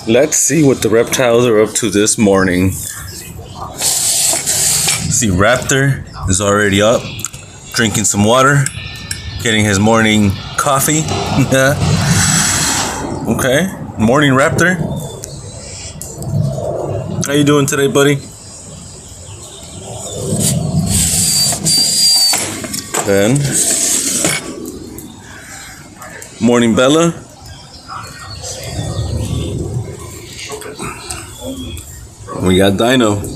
Let's see what the reptiles are up to this morning. See, Raptor is already up, drinking some water, getting his morning coffee. Okay, morning Raptor. How you doing today, buddy? Then, morning Bella. We got Dino.